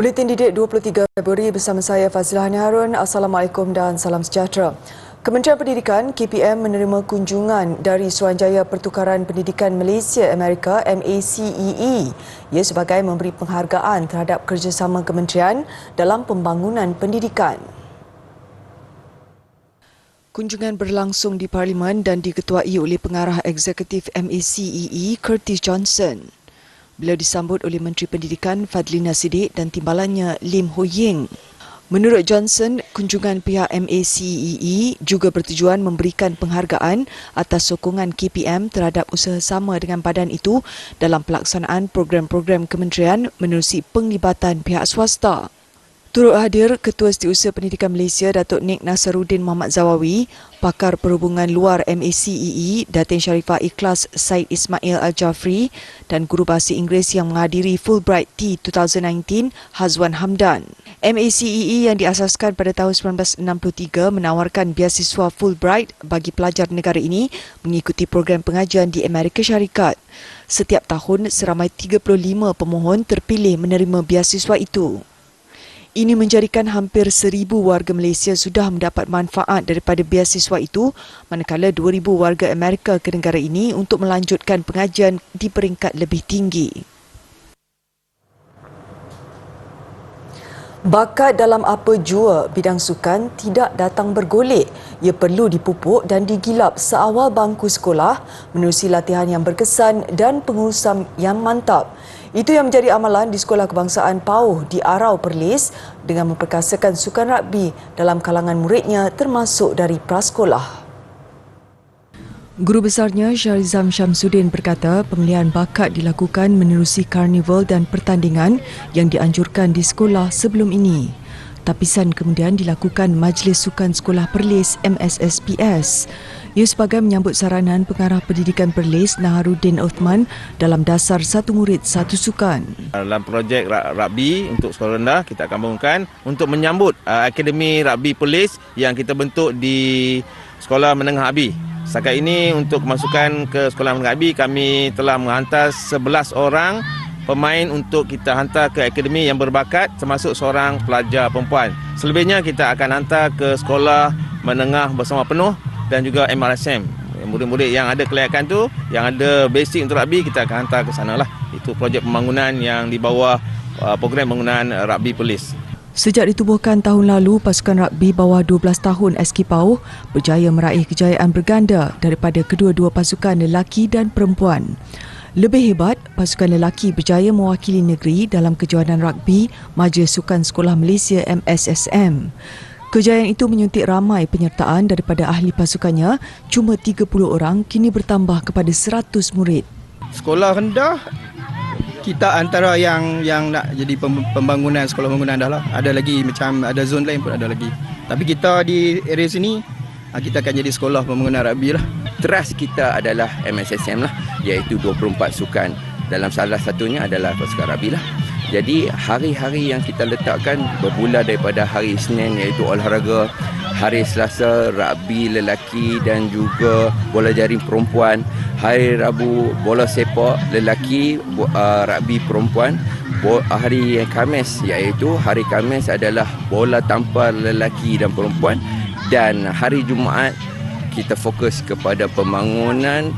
Buletin Didik 23 Februari bersama saya Fazilah Harun. Assalamualaikum dan salam sejahtera. Kementerian Pendidikan KPM menerima kunjungan dari Suruhanjaya Pertukaran Pendidikan Malaysia Amerika MACEE. Ia sebagai memberi penghargaan terhadap kerjasama kementerian dalam pembangunan pendidikan. Kunjungan berlangsung di Parlimen dan diketuai oleh pengarah eksekutif MACEE Curtis Johnson. Beliau disambut oleh Menteri Pendidikan Fadlina Siddiq dan timbalannya Lim Ho Ying. Menurut Johnson, kunjungan pihak MACEE juga bertujuan memberikan penghargaan atas sokongan KPM terhadap usaha sama dengan badan itu dalam pelaksanaan program-program kementerian menerusi penglibatan pihak swasta. Turut hadir Ketua Setiausaha Pendidikan Malaysia Datuk Nik Nasaruddin Muhammad Zawawi, Pakar Perhubungan Luar MACEE Datin Sharifah Ikhlas Said Ismail Al-Jafri dan Guru Bahasa Inggeris yang menghadiri Fulbright Tea 2019 Hazwan Hamdan. MACEE yang diasaskan pada tahun 1963 menawarkan beasiswa Fulbright bagi pelajar negara ini mengikuti program pengajian di Amerika Syarikat. Setiap tahun, seramai 35 pemohon terpilih menerima beasiswa itu. Ini menjadikan hampir 1,000 warga Malaysia sudah mendapat manfaat daripada beasiswa itu, manakala 2,000 warga Amerika ke negara ini untuk melanjutkan pengajian di peringkat lebih tinggi. Bakat dalam apa jua bidang sukan tidak datang bergolek. Ia perlu dipupuk dan digilap seawal bangku sekolah menerusi latihan yang berkesan dan pengurusan yang mantap. Itu yang menjadi amalan di Sekolah Kebangsaan Pauh di Arau Perlis dengan memperkasakan sukan rugby dalam kalangan muridnya termasuk dari prasekolah. Guru besarnya Syarizam Syamsuddin berkata pemilihan bakat dilakukan menerusi karnival dan pertandingan yang dianjurkan di sekolah sebelum ini. Tapisan kemudian dilakukan Majlis Sukan Sekolah Perlis MSSPS. Ia sebagai menyambut saranan Pengarah Pendidikan Perlis Naharuddin Uthman dalam dasar satu murid satu sukan. Dalam projek rugby untuk sekolah rendah kita akan bangunkan untuk menyambut Akademi Rugby Perlis yang kita bentuk di Sekolah Menengah Abi. Setakat ini untuk kemasukan ke Sekolah Menengah Abi kami telah menghantar 11 orang pemain untuk kita hantar ke akademi yang berbakat termasuk seorang pelajar perempuan. Selebihnya kita akan hantar ke Sekolah Menengah Bersama Penuh dan juga MRSM. Murid-murid yang ada kelayakan tu, yang ada basic untuk rugby, kita akan hantar ke sana lah. Itu projek pembangunan yang di bawah program pembangunan rugby Perlis. Sejak ditubuhkan tahun lalu, pasukan rugby bawah 12 tahun SK Pauh berjaya meraih kejayaan berganda daripada kedua-dua pasukan lelaki dan perempuan. Lebih hebat, pasukan lelaki berjaya mewakili negeri dalam kejohanan rugby Majlis Sukan Sekolah Malaysia MSSM. Kejayaan itu menyuntik ramai penyertaan daripada ahli pasukannya, cuma 30 orang kini bertambah kepada 100 murid. Sekolah rendah, kita antara yang nak jadi pembangunan sekolah pembangunan dah lah. Ada lagi macam ada zon lain pun ada lagi. Tapi kita di area sini, kita akan jadi sekolah pembangunan rugby lah. Teras kita adalah MSSM lah, iaitu 24 sukan. Dalam salah satunya adalah pasukan rugby lah. Jadi hari-hari yang kita letakkan bermula daripada hari Isnin iaitu olahraga, hari Selasa rugby lelaki dan juga bola jaring perempuan, hari Rabu bola sepak lelaki, rugby perempuan, hari Khamis iaitu hari Khamis adalah bola tampar lelaki dan perempuan, dan hari Jumaat kita fokus kepada pembangunan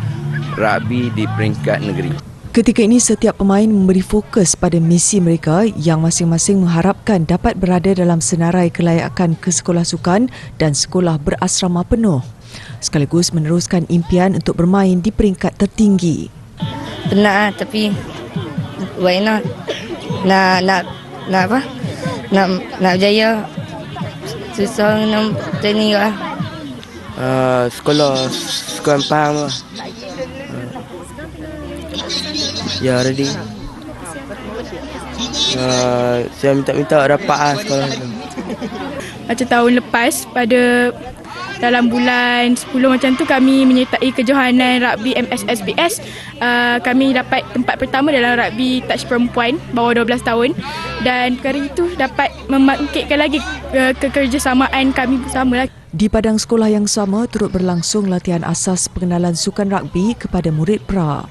rugby di peringkat negeri. Ketika ini, setiap pemain memberi fokus pada misi mereka yang masing-masing mengharapkan dapat berada dalam senarai kelayakan ke sekolah sukan dan sekolah berasrama penuh, sekaligus meneruskan impian untuk bermain di peringkat tertinggi. Penat tapi why not? Nak apa? Nak berjaya. Susah nak training lah. Sekolah sukan Pahang lah. Ya, ready. Saya minta dapat sekolah tu. Macam tahun lepas, pada dalam bulan 10 macam tu kami menyertai kejohanan rugby MSSPS. Kami dapat tempat pertama dalam rugby touch perempuan bawah 12 tahun, dan perkara itu dapat membangkitkan lagi kekerjasamaan kami bersama. Di padang sekolah yang sama turut berlangsung latihan asas pengenalan sukan rugby kepada murid pra.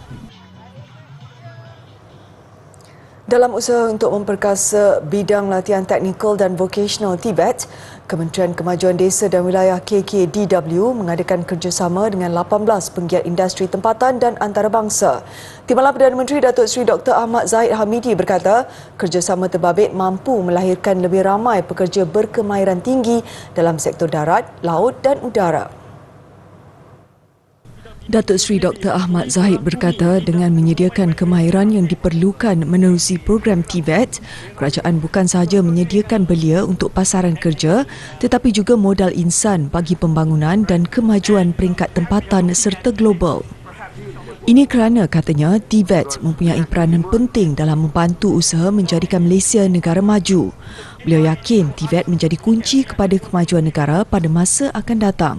Dalam usaha untuk memperkasa bidang latihan teknikal dan vocational TVET, Kementerian Kemajuan Desa dan Wilayah KKDW mengadakan kerjasama dengan 18 penggiat industri tempatan dan antarabangsa. Timbalan Perdana Menteri Datuk Seri Dr. Ahmad Zahid Hamidi berkata, kerjasama terbabit mampu melahirkan lebih ramai pekerja berkemahiran tinggi dalam sektor darat, laut dan udara. Datuk Seri Dr. Ahmad Zahid berkata dengan menyediakan kemahiran yang diperlukan menerusi program TVET, kerajaan bukan sahaja menyediakan belia untuk pasaran kerja tetapi juga modal insan bagi pembangunan dan kemajuan peringkat tempatan serta global. Ini kerana katanya TVET mempunyai peranan penting dalam membantu usaha menjadikan Malaysia negara maju. Beliau yakin TVET menjadi kunci kepada kemajuan negara pada masa akan datang.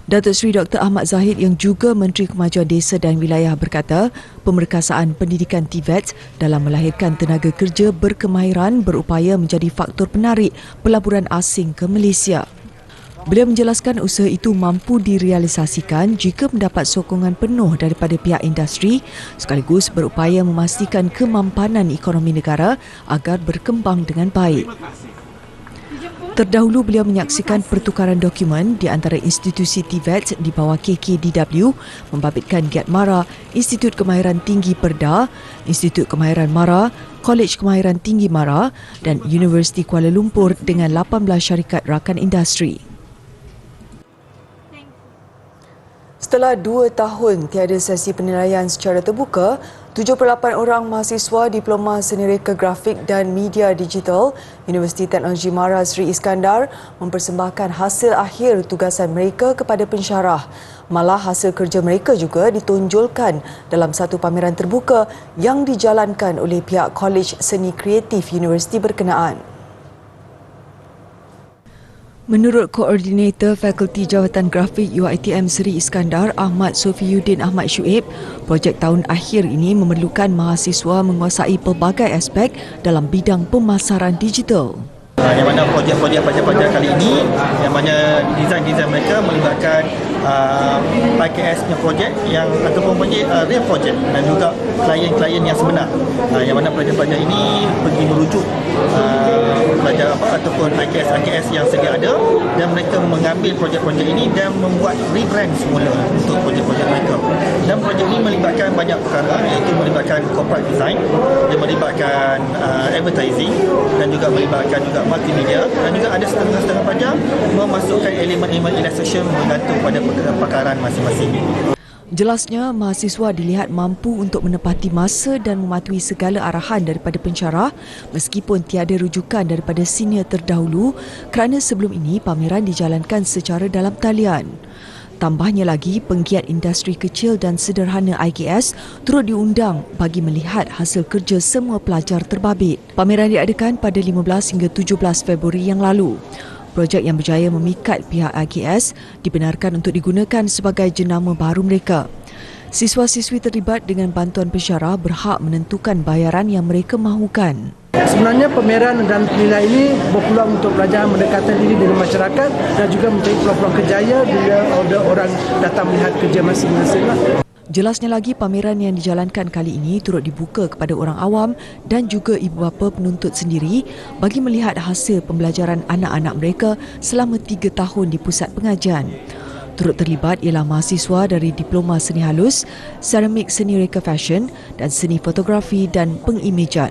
Datuk Seri Dr. Ahmad Zahid yang juga Menteri Kemajuan Desa dan Wilayah berkata, pemerkasaan pendidikan TVET dalam melahirkan tenaga kerja berkemahiran berupaya menjadi faktor penarik pelaburan asing ke Malaysia. Beliau menjelaskan usaha itu mampu direalisasikan jika mendapat sokongan penuh daripada pihak industri sekaligus berupaya memastikan kemampanan ekonomi negara agar berkembang dengan baik. Terdahulu beliau menyaksikan pertukaran dokumen di antara institusi TVET di bawah KKDW membabitkan Giat Mara, Institut Kemahiran Tinggi Perda, Institut Kemahiran Mara, Kolej Kemahiran Tinggi Mara dan Universiti Kuala Lumpur dengan 18 syarikat rakan industri. Setelah 2 tahun tiada sesi penilaian secara terbuka, 78 orang mahasiswa Diploma Seni Reka Grafik dan Media Digital Universiti Teknologi Mara Sri Iskandar mempersembahkan hasil akhir tugasan mereka kepada pensyarah. Malah hasil kerja mereka juga ditonjolkan dalam satu pameran terbuka yang dijalankan oleh pihak Kolej Seni Kreatif Universiti berkenaan. Menurut Koordinator Fakulti Jawatan Grafik UiTM Seri Iskandar, Ahmad Sofiyuddin Ahmad Syuib, projek tahun akhir ini memerlukan mahasiswa menguasai pelbagai aspek dalam bidang pemasaran digital. Yang mana projek-projek pelajar kali ini, yang mana desain-desain mereka melibatkan IKS punya projek yang ataupun projek real projek dan juga klien-klien yang sebenar. Yang mana pelajar-pelajar ini pergi merujuk pelajar ataupun IKS yang sedia ada dan mereka mengambil projek-projek ini dan membuat rebrand semula untuk projek-projek mereka. Dan projek ini melibatkan banyak perkara, iaitu melibatkan corporate design, dia melibatkan advertising dan juga melibatkan juga multimedia dan juga ada setengah-setengah pelajar memasukkan elemen-elemen illustration bergantung pada pakaran masing-masing. Jelasnya, mahasiswa dilihat mampu untuk menepati masa dan mematuhi segala arahan daripada pensyarah meskipun tiada rujukan daripada senior terdahulu kerana sebelum ini pameran dijalankan secara dalam talian. Tambahnya lagi, penggiat industri kecil dan sederhana IKS turut diundang bagi melihat hasil kerja semua pelajar terbabit. Pameran diadakan pada 15 hingga 17 Februari yang lalu. Projek yang berjaya memikat pihak IKS dibenarkan untuk digunakan sebagai jenama baru mereka. Siswa-siswi terlibat dengan bantuan pensyarah berhak menentukan bayaran yang mereka mahukan. Sebenarnya pameran dan penilaian ini berpeluang untuk pelajar mendekatkan diri dengan masyarakat dan juga mencari peluang-peluang kerjaya bila ada orang datang melihat kerja masing-masing. Jelasnya lagi, pameran yang dijalankan kali ini turut dibuka kepada orang awam dan juga ibu bapa penuntut sendiri bagi melihat hasil pembelajaran anak-anak mereka selama 3 tahun di pusat pengajian. Turut terlibat ialah mahasiswa dari Diploma Seni Halus, Seramik Seni Reka Fashion dan Seni Fotografi dan Pengimejan.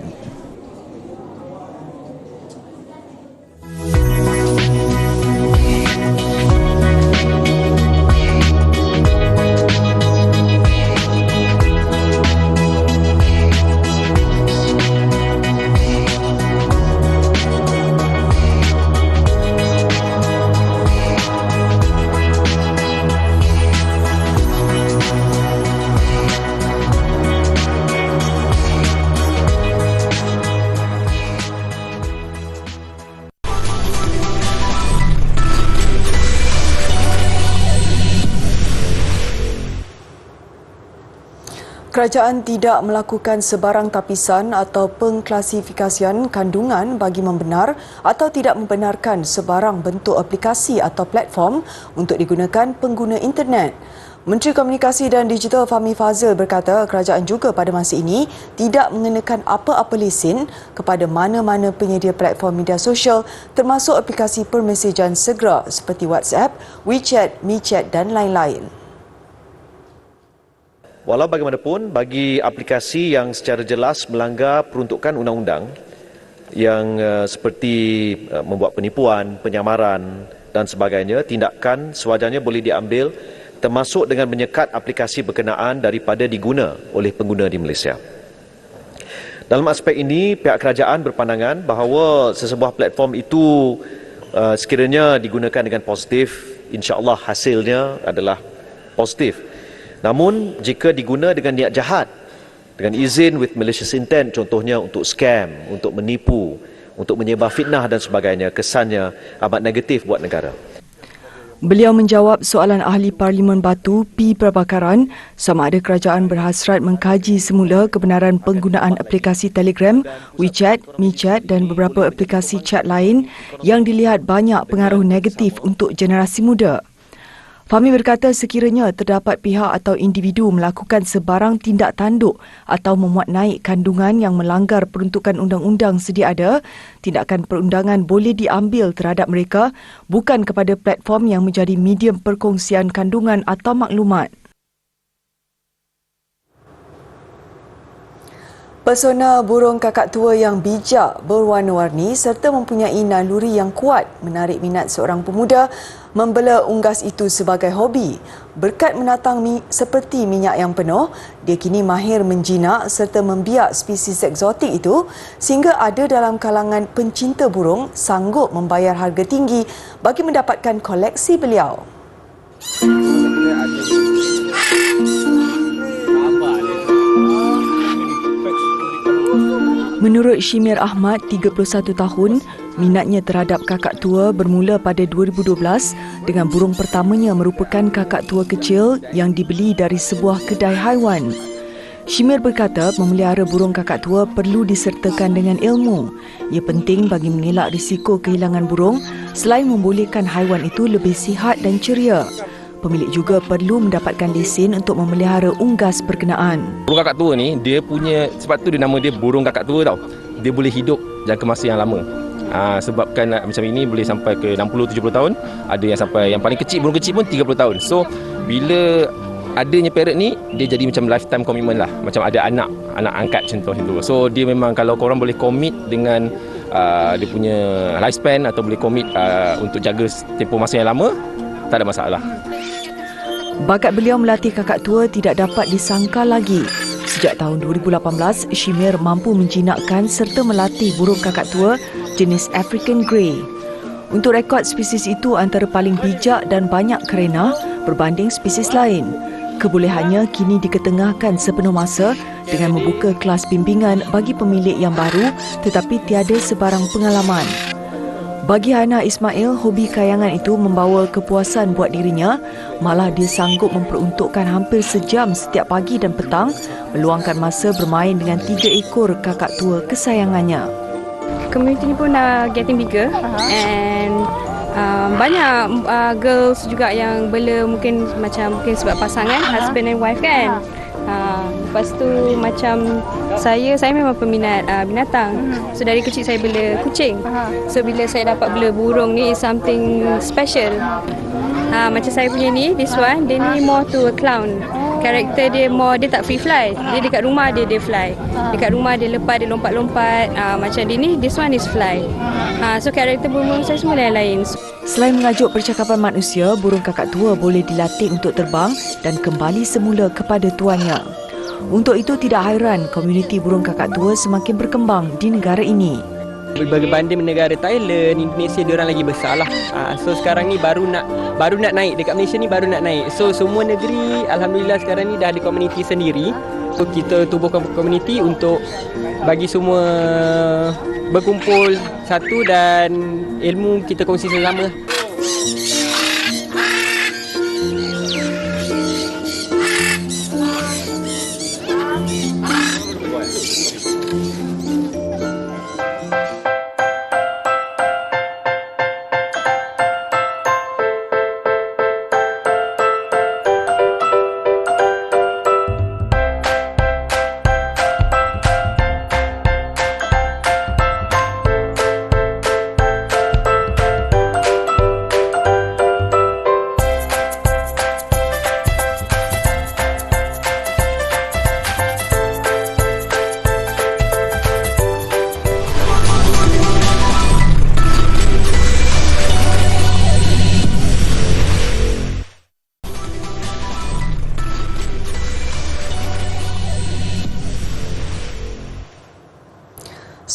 Kerajaan tidak melakukan sebarang tapisan atau pengklasifikasian kandungan bagi membenar atau tidak membenarkan sebarang bentuk aplikasi atau platform untuk digunakan pengguna internet. Menteri Komunikasi dan Digital Fahmi Fadzil berkata kerajaan juga pada masa ini tidak mengenakan apa-apa lesen kepada mana-mana penyedia platform media sosial termasuk aplikasi permesejan segera seperti WhatsApp, WeChat, MiChat dan lain-lain. Walau bagaimanapun, bagi aplikasi yang secara jelas melanggar peruntukan undang-undang yang seperti membuat penipuan, penyamaran dan sebagainya, tindakan sewajarnya boleh diambil termasuk dengan menyekat aplikasi berkenaan daripada diguna oleh pengguna di Malaysia. Dalam aspek ini, pihak kerajaan berpandangan bahawa sesebuah platform itu sekiranya digunakan dengan positif, insya-Allah hasilnya adalah positif. Namun, jika diguna dengan niat jahat, dengan izin with malicious intent, contohnya untuk scam, untuk menipu, untuk menyebar fitnah dan sebagainya, kesannya amat negatif buat negara. Beliau menjawab soalan Ahli Parlimen Batu P. Prabhakaran sama ada kerajaan berhasrat mengkaji semula kebenaran penggunaan aplikasi Telegram, WeChat, MiChat dan beberapa aplikasi chat lain yang dilihat banyak pengaruh negatif untuk generasi muda. Fahmi berkata sekiranya terdapat pihak atau individu melakukan sebarang tindak tanduk atau memuat naik kandungan yang melanggar peruntukan undang-undang sedia ada, tindakan perundangan boleh diambil terhadap mereka bukan kepada platform yang menjadi medium perkongsian kandungan atau maklumat. Pesona burung kakak tua yang bijak, berwarna-warni serta mempunyai naluri yang kuat menarik minat seorang pemuda membela unggas itu sebagai hobi. Berkat menatang seperti minyak yang penuh, dia kini mahir menjinak serta membiak spesies eksotik itu sehingga ada dalam kalangan pencinta burung sanggup membayar harga tinggi bagi mendapatkan koleksi beliau. Menurut Shimir Ahmad, 31 tahun, minatnya terhadap kakak tua bermula pada 2012 dengan burung pertamanya merupakan kakak tua kecil yang dibeli dari sebuah kedai haiwan. Shimir berkata memelihara burung kakak tua perlu disertakan dengan ilmu. Ia penting bagi mengelak risiko kehilangan burung selain membolehkan haiwan itu lebih sihat dan ceria. Pemilik juga perlu mendapatkan lesen untuk memelihara unggas berkenaan. Burung kakak tua ni, dia punya, sebab tu dia nama dia burung kakak tua tau. Dia boleh hidup jangka masa yang lama. Sebabkan macam ini boleh sampai ke 60-70 tahun. Ada yang sampai, yang paling kecil, burung kecil pun 30 tahun. So, bila adanya parrot ni, dia jadi macam lifetime commitment lah. Macam ada anak angkat contoh itu. So, dia memang kalau korang boleh commit dengan dia punya lifespan atau boleh commit untuk jaga tempoh masa yang lama, tak ada masalah. Bakat beliau melatih kakak tua tidak dapat disangka lagi. Sejak tahun 2018, Shimir mampu menjinakkan serta melatih burung kakak tua jenis African Grey. Untuk rekod spesies itu antara paling bijak dan banyak kerena berbanding spesies lain. Kebolehannya kini diketengahkan sepenuh masa dengan membuka kelas bimbingan bagi pemilik yang baru tetapi tiada sebarang pengalaman. Bagi Hana Ismail, hobi kayangan itu membawa kepuasan buat dirinya. Malah dia sanggup memperuntukkan hampir sejam setiap pagi dan petang meluangkan masa bermain dengan 3 ekor kakak tua kesayangannya. Community ni pun dah getting bigger and banyak girls juga yang bela mungkin sebab pasangan, husband and wife kan. Lepas tu macam saya memang peminat binatang. So dari kecil saya bela kucing. So bila saya dapat bela burung ni is something special. Macam saya punya ni, this one, dia ni more to a clown. Karakter dia more, dia tak free fly. Dia dekat rumah dia fly. Dekat rumah dia lepas, dia lompat-lompat. Macam dia ni, this one is fly. So karakter burung saya semua lain-lain. Selain mengajuk percakapan manusia, burung kakak tua boleh dilatih untuk terbang dan kembali semula kepada tuannya. Untuk itu tidak hairan komuniti burung kakak tua semakin berkembang di negara ini. Berbanding negara Thailand, Indonesia diorang lagi besar lah. So sekarang ni baru nak naik, dekat Malaysia ni baru nak naik. So semua negeri alhamdulillah sekarang ni dah ada komuniti sendiri. So kita tubuhkan komuniti untuk bagi semua berkumpul satu dan ilmu kita kongsi sama.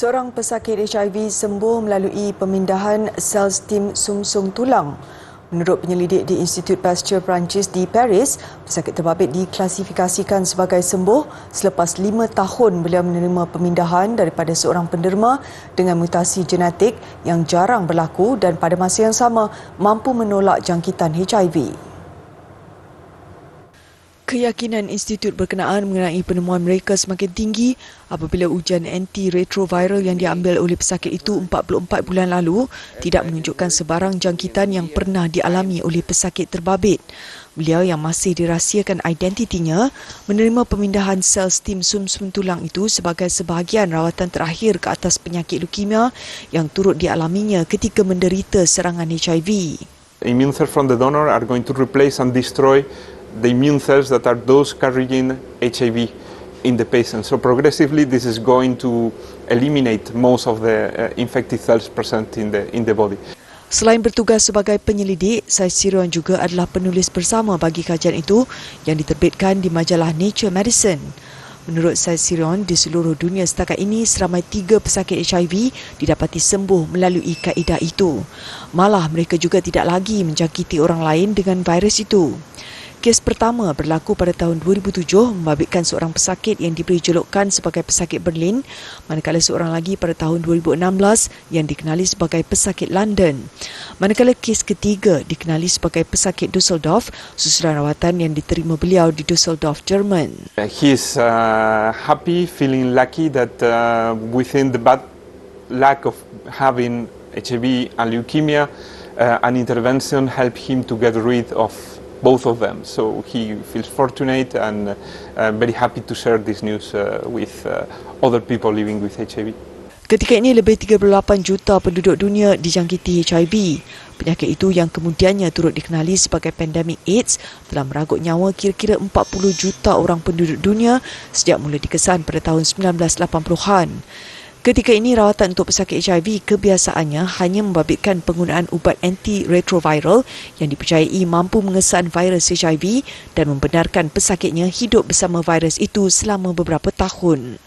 Seorang pesakit HIV sembuh melalui pemindahan sel stem sumsum tulang. Menurut penyelidik di Institut Pasteur Perancis di Paris, pesakit terbabit diklasifikasikan sebagai sembuh selepas 5 tahun beliau menerima pemindahan daripada seorang penderma dengan mutasi genetik yang jarang berlaku dan pada masa yang sama mampu menolak jangkitan HIV. Keyakinan institut berkenaan mengenai penemuan mereka semakin tinggi apabila ujian anti-retroviral yang diambil oleh pesakit itu 44 bulan lalu tidak menunjukkan sebarang jangkitan yang pernah dialami oleh pesakit terbabit. Beliau yang masih dirahsiakan identitinya menerima pemindahan sel stem sumsum tulang itu sebagai sebahagian rawatan terakhir ke atas penyakit leukemia yang turut dialaminya ketika menderita serangan HIV. Immune cells from the donor are going to replace and destroy the immune cells that are those carrying HIV in the patient. So progressively this is going to eliminate most of the infected cells present in the body. Selain bertugas sebagai penyelidik, Saisirion juga adalah penulis bersama bagi kajian itu yang diterbitkan di majalah Nature Medicine. Menurut Saisirion, di seluruh dunia setakat ini seramai 3 pesakit HIV didapati sembuh melalui kaedah itu. Malah mereka juga tidak lagi menjangkiti orang lain dengan virus itu. Kes pertama berlaku pada tahun 2007 membabitkan seorang pesakit yang diberi julukan sebagai pesakit Berlin, manakala seorang lagi pada tahun 2016 yang dikenali sebagai pesakit London. Manakala kes ketiga dikenali sebagai pesakit Dusseldorf, susulan rawatan yang diterima beliau di Dusseldorf, Jerman. He's happy, feeling lucky that within the bad lack of having HIV and leukemia, an intervention helped him to get rid of both of them. So he feels fortunate and very happy to share this news with other people living with HIV. Ketika ini lebih 38 juta penduduk dunia dijangkiti HIV. Penyakit itu yang kemudiannya turut dikenali sebagai pandemik AIDS telah meragut nyawa kira-kira 40 juta orang penduduk dunia sejak mula dikesan pada tahun 1980-an. Ketika ini, rawatan untuk pesakit HIV kebiasaannya hanya membabitkan penggunaan ubat anti-retroviral yang dipercayai mampu mengesan virus HIV dan membenarkan pesakitnya hidup bersama virus itu selama beberapa tahun.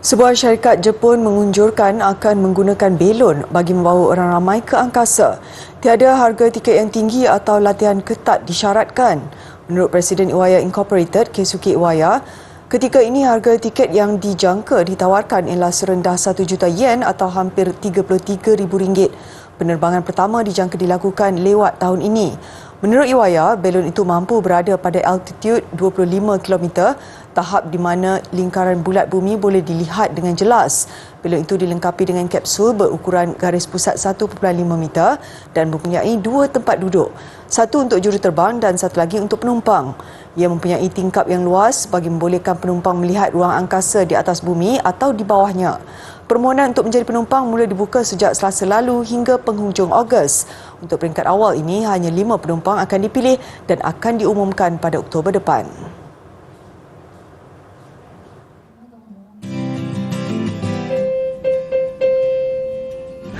Sebuah syarikat Jepun mengunjurkan akan menggunakan belon bagi membawa orang ramai ke angkasa. Tiada harga tiket yang tinggi atau latihan ketat disyaratkan. Menurut Presiden Iwaya Incorporated, Keisuke Iwaya, ketika ini harga tiket yang dijangka ditawarkan ialah serendah 1 juta yen atau hampir RM33,000. Penerbangan pertama dijangka dilakukan lewat tahun ini. Menurut Iwaya, belon itu mampu berada pada altitude 25 km, tahap di mana lingkaran bulat bumi boleh dilihat dengan jelas. Belon itu dilengkapi dengan kapsul berukuran garis pusat 1.5 meter dan mempunyai 2 tempat duduk. Satu untuk juruterbang dan satu lagi untuk penumpang. Ia mempunyai tingkap yang luas bagi membolehkan penumpang melihat ruang angkasa di atas bumi atau di bawahnya. Permohonan untuk menjadi penumpang mula dibuka sejak Selasa lalu hingga penghujung Ogos. Untuk peringkat awal ini, hanya 5 penumpang akan dipilih dan akan diumumkan pada Oktober depan.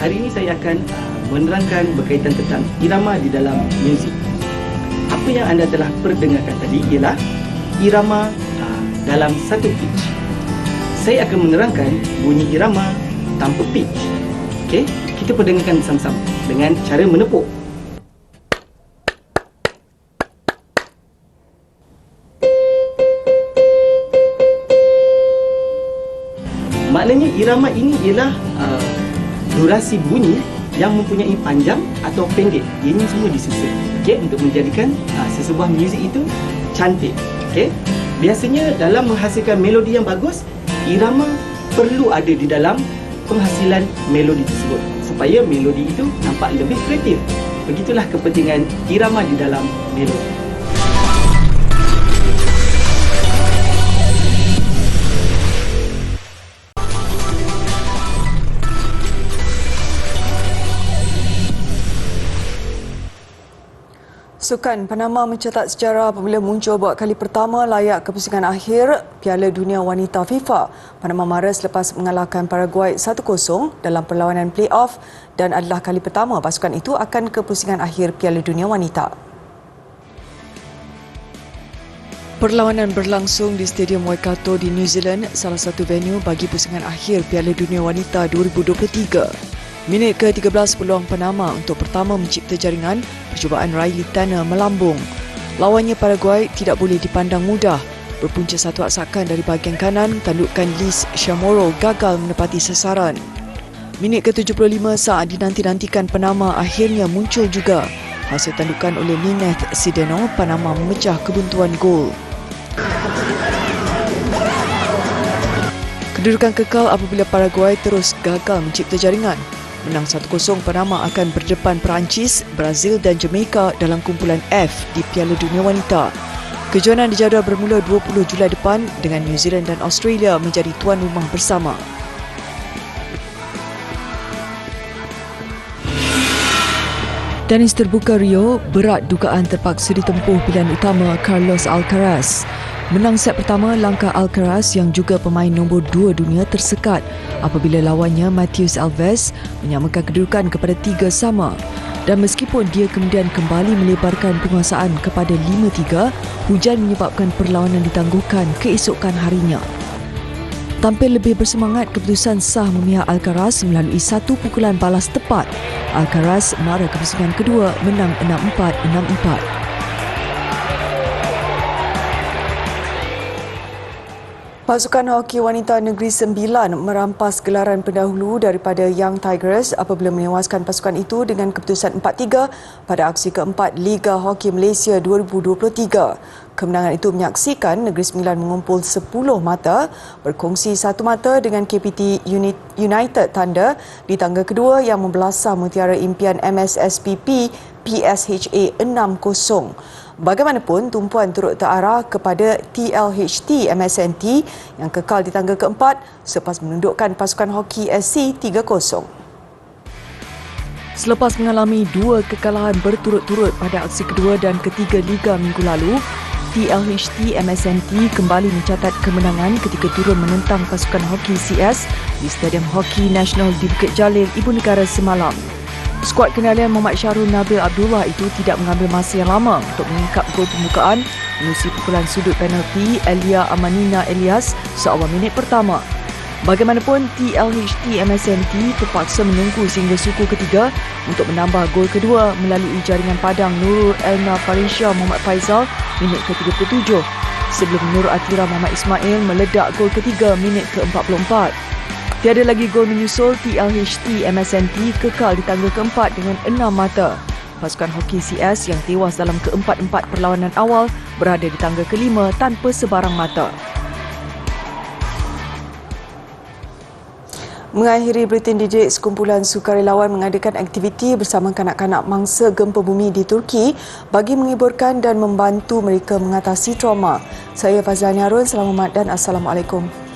Hari ini saya akan menerangkan berkaitan tentang irama di dalam muzik. Apa yang anda telah perdengarkan tadi ialah irama dalam satu pitch. Saya akan menerangkan bunyi irama tanpa pitch. Okey, kita perdengarkan sama-sama dengan cara menepuk. Maknanya irama ini ialah durasi bunyi yang mempunyai panjang atau pendek. Ianya semua disusun, okey, untuk menjadikan sesebuah muzik itu cantik. Okey, biasanya dalam menghasilkan melodi yang bagus, irama perlu ada di dalam penghasilan melodi tersebut supaya melodi itu nampak lebih kreatif. Begitulah kepentingan irama di dalam melodi. Sukan Panama mencetak sejarah apabila muncul buat kali pertama layak ke pusingan akhir Piala Dunia Wanita FIFA. Panama mara selepas mengalahkan Paraguay 1-0 dalam perlawanan play-off dan adalah kali pertama pasukan itu akan ke pusingan akhir Piala Dunia Wanita. Perlawanan berlangsung di Stadium Waikato di New Zealand, salah satu venue bagi pusingan akhir Piala Dunia Wanita 2023. Minit ke-13 peluang Panama untuk pertama mencipta jaringan, percubaan Riley Tanner melambung. Lawannya Paraguay tidak boleh dipandang mudah. Berpunca satu aksakan dari bahagian kanan, tandukan Liz Chamorro gagal menepati sasaran. Minit ke-75 saat dinanti-nantikan Panama akhirnya muncul juga. Hasil tandukan oleh Lynette Sideno, Panama memecah kebuntuan gol. Kedudukan kekal apabila Paraguay terus gagal mencipta jaringan. Menang 1-0, Panama akan berdepan Perancis, Brazil dan Jamaica dalam kumpulan F di Piala Dunia Wanita. Kejohanan dijadual bermula 20 Julai depan dengan New Zealand dan Australia menjadi tuan rumah bersama. Tenis terbuka Rio, berat dugaan terpaksa ditempuh pilihan utama Carlos Alcaraz. Menang set pertama, langkah Alcaraz yang juga pemain nombor 2 dunia tersekat apabila lawannya Matheus Alves menyamakan kedudukan kepada 3 sama. Dan meskipun dia kemudian kembali melebarkan penguasaan kepada 5-3, hujan menyebabkan perlawanan ditangguhkan keesokan harinya. Tampil lebih bersemangat, keputusan sah memihak Alcaraz melalui satu pukulan balas tepat. Alcaraz mara ke pusingan kedua, menang 6-4, 6-4. Pasukan hoki wanita Negeri Sembilan merampas gelaran pendahulu daripada Young Tigers apabila menewaskan pasukan itu dengan keputusan 4-3 pada aksi keempat Liga Hoki Malaysia 2023. Kemenangan itu menyaksikan Negeri Sembilan mengumpul 10 mata, berkongsi 1 mata dengan KPT United Thunder di tangga kedua yang membelasah mutiara impian MSSPP PSHA 6-0. Bagaimanapun, tumpuan turut terarah kepada TLHT MSNT yang kekal di tangga keempat selepas menundukkan pasukan hoki SC 3-0. Selepas mengalami 2 kekalahan berturut-turut pada aksi kedua dan ketiga Liga minggu lalu, TLHT MSNT kembali mencatat kemenangan ketika turun menentang pasukan hoki CS di Stadium Hoki Nasional di Bukit Jalil, Ibu Negara semalam. Skuad kendalian Muhammad Syahrul Nabil Abdullah itu tidak mengambil masa yang lama untuk mengingkap gol pembukaan menerusi pukulan sudut penalti Elia Amanina Elias seawal minit pertama. Bagaimanapun, TLHT MSNT terpaksa menunggu sehingga suku ketiga untuk menambah gol kedua melalui jaringan padang Nurul Elna Farisha Muhammad Faizal minit ke-37 sebelum Nur Atira Muhammad Ismail meledak gol ketiga minit ke-44. Tiada lagi gol menyusul, TLHT MSNT kekal di tangga keempat dengan 6 mata. Pasukan hoki CS yang tewas dalam keempat-empat perlawanan awal berada di tangga kelima tanpa sebarang mata. Mengakhiri buletin DJ, sekumpulan sukarelawan mengadakan aktiviti bersama kanak-kanak mangsa gempa bumi di Turki bagi menghiburkan dan membantu mereka mengatasi trauma. Saya Fazlani Harun, selamat dan Assalamualaikum.